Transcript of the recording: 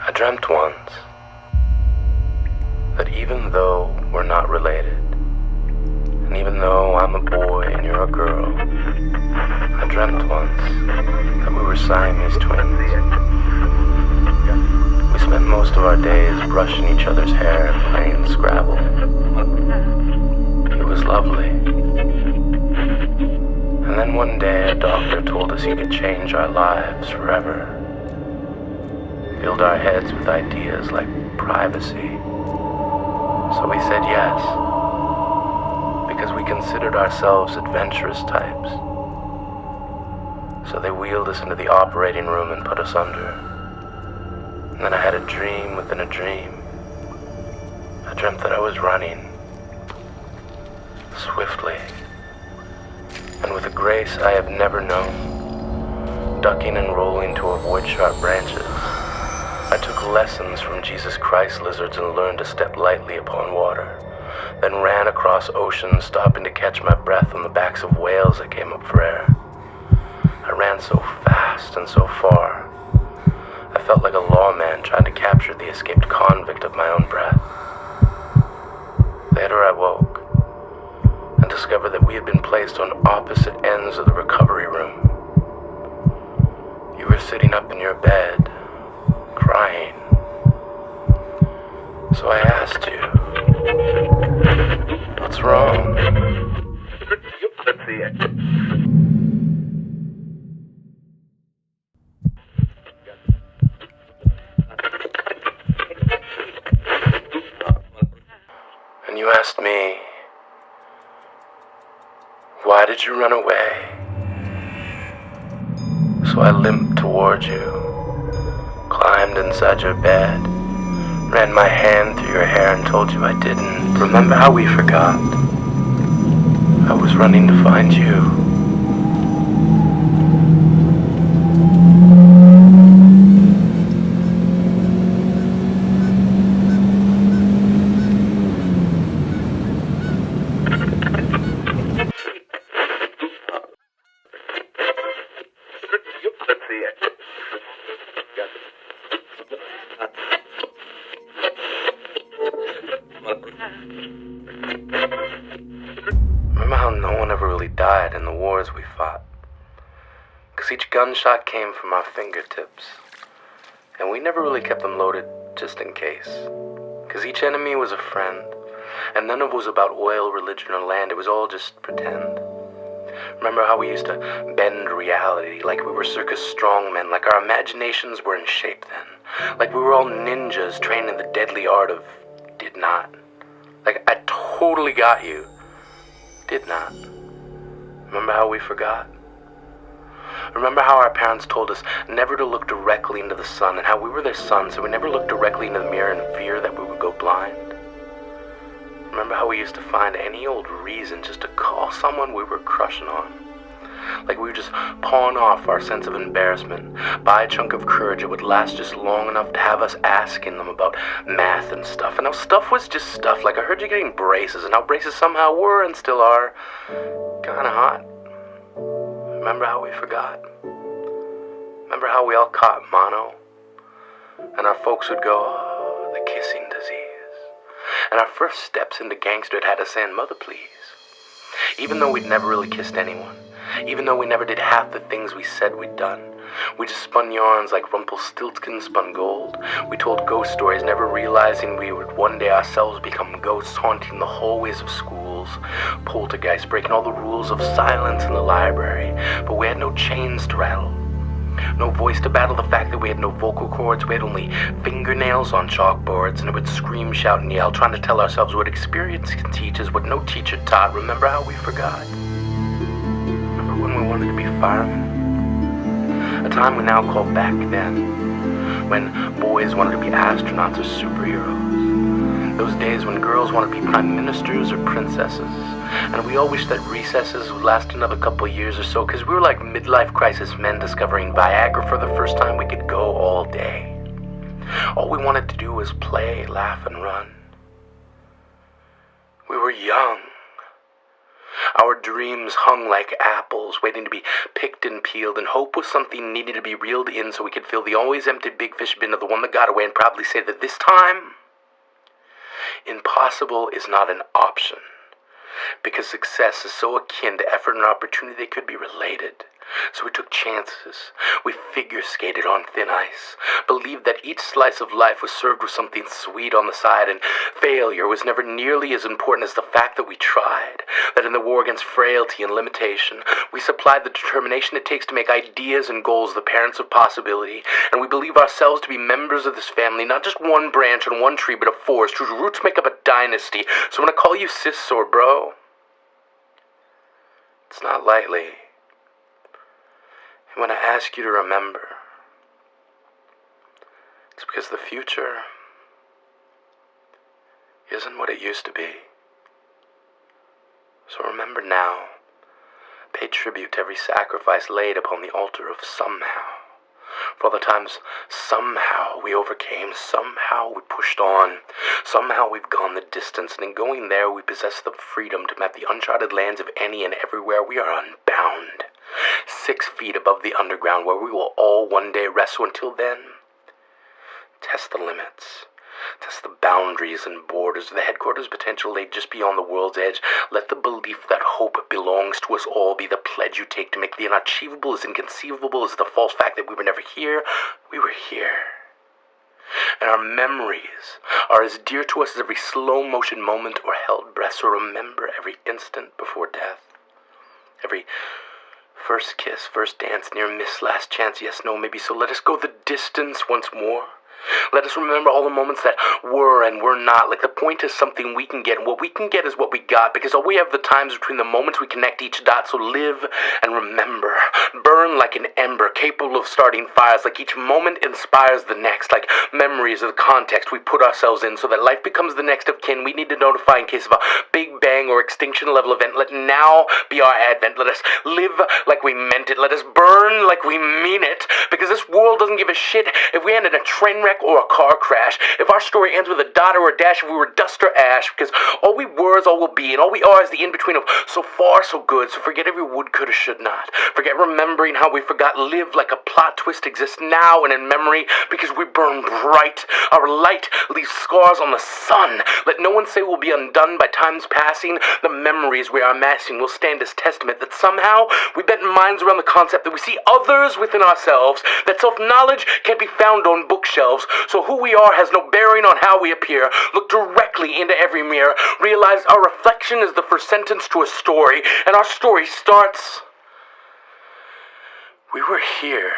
I dreamt once that even though we're not related, and even though I'm a boy and you're a girl, I dreamt once that we were Siamese twins. We spent most of our days brushing each other's hair and playing Scrabble. It was lovely. And then one day a doctor told us he could change our lives forever. Filled our heads with ideas like privacy. So we said yes, because we considered ourselves adventurous types. So they wheeled us into the operating room and put us under. And then I had a dream within a dream. I dreamt that I was running, swiftly, and with a grace I have never known, ducking and rolling to avoid sharp branches. I took lessons from Jesus Christ lizards and learned to step lightly upon water, then ran across oceans, stopping to catch my breath on the backs of whales that came up for air. I ran so fast and so far, I felt like a lawman trying to capture the escaped convict of my own breath. Later I woke and discovered that we had been placed on opposite ends of the recovery room. You were sitting up in your bed, crying. So I asked you, what's wrong? And you asked me, why did you run away? So I limped towards you, climbed inside your bed, ran my hand through your hair and told you I didn't. Remember how we forgot? I was running to find you. Remember how no one ever really died in the wars we fought? Because each gunshot came from our fingertips. And we never really kept them loaded just in case. Because each enemy was a friend. And none of it was about oil, religion, or land. It was all just pretend. Remember how we used to bend reality like we were circus strongmen, like our imaginations were in shape then. Like we were all ninjas trained in the deadly art of did not. Like I totally got you. Did not. Remember how we forgot? Remember how our parents told us never to look directly into the sun, and how we were their sons, so we never looked directly into the mirror in fear that we would go blind? Remember how we used to find any old reason just to call someone we were crushing on? Like we would just pawn off our sense of embarrassment, buy a chunk of courage that would last just long enough to have us asking them about math and stuff. And how stuff was just stuff. Like I heard you getting braces, and how braces somehow were and still are kinda hot. Remember how we forgot? Remember how we all caught mono? And our folks would go, oh, the kissing disease. And our first steps into gangsterhood had us saying, mother please. Even though we'd never really kissed anyone. Even though we never did half the things we said we'd done. We just spun yarns like Rumpelstiltskin spun gold. We told ghost stories, never realizing we would one day ourselves become ghosts haunting the hallways of schools. Poltergeists breaking all the rules of silence in the library. But we had no chains to rattle. No voice to battle the fact that we had no vocal cords. We had only fingernails on chalkboards, and it would scream, shout, and yell, trying to tell ourselves what experience can teach us, what no teacher taught. Remember how we forgot? Remember when we wanted to be firemen? A time we now call back then. When boys wanted to be astronauts or superheroes. Those days when girls wanted to be prime ministers or princesses. And we all wished that recesses would last another couple years or so, because we were like midlife crisis men discovering Viagra for the first time. We could go all day. All we wanted to do was play, laugh, and run. We were young. Our dreams hung like apples, waiting to be picked and peeled, and hope was something needed to be reeled in so we could fill the always empty big fish bin of the one that got away and proudly say that this time, impossible is not an option. Because success is so akin to effort and opportunity they could be related. So we took chances. We figure skated on thin ice. Believed that each slice of life was served with something sweet on the side, and failure was never nearly as important as the fact that we tried. That in the war against frailty and limitation, we supplied the determination it takes to make ideas and goals the parents of possibility. And we believe ourselves to be members of this family, not just one branch on one tree, but a forest whose roots make up a dynasty. So when I call you sis or bro, it's not lightly. And when I ask you to remember, it's because the future isn't what it used to be. So remember now, pay tribute to every sacrifice laid upon the altar of somehow. For all the times somehow we overcame, somehow we pushed on, somehow we've gone the distance, and in going there we possess the freedom to map the uncharted lands of any and everywhere. We are unbound, 6 feet above the underground, where we will all one day rest. So until then, test the limits. Test the boundaries and borders of the headquarters potential laid just beyond the world's edge. Let the belief that hope belongs to us all be the pledge you take to make the unachievable as inconceivable as the false fact that we were never here. We were here. And our memories are as dear to us as every slow-motion moment or held breath. So remember every instant before death. Every first kiss, first dance, near miss, last chance, yes, no, maybe. So let us go the distance once more. Let us remember all the moments that were and were not. Like the point is something we can get, and what we can get is what we got, because all we have the times between the moments we connect each dot. So live and remember. Burn like an ember, capable of starting fires. Like each moment inspires the next. Like memories of the context we put ourselves in, so that life becomes the next of kin we need to notify in case of a big bang or extinction level event. Let now be our advent. Let us live like we meant it. Let us burn like we mean it, because this world doesn't give a shit if we end in a train wreck or a car crash, if our story ends with a dot or a dash, if we were dust or ash, because all we were is all we'll be, and all we are is the in-between of so far so good. So forget every would, coulda, should not. Forget remembering how we forgot. Live like a plot twist exists now and in memory, because we burn bright. Our light leaves scars on the sun. Let no one say we'll be undone by time's passing. The memories we are amassing will stand as testament that somehow we bent minds around the concept that we see others within ourselves, that self-knowledge can't be found on bookshelves. So who we are has no bearing on how we appear. Look directly into every mirror. Realize our reflection is the first sentence to a story, and our story starts. We were here.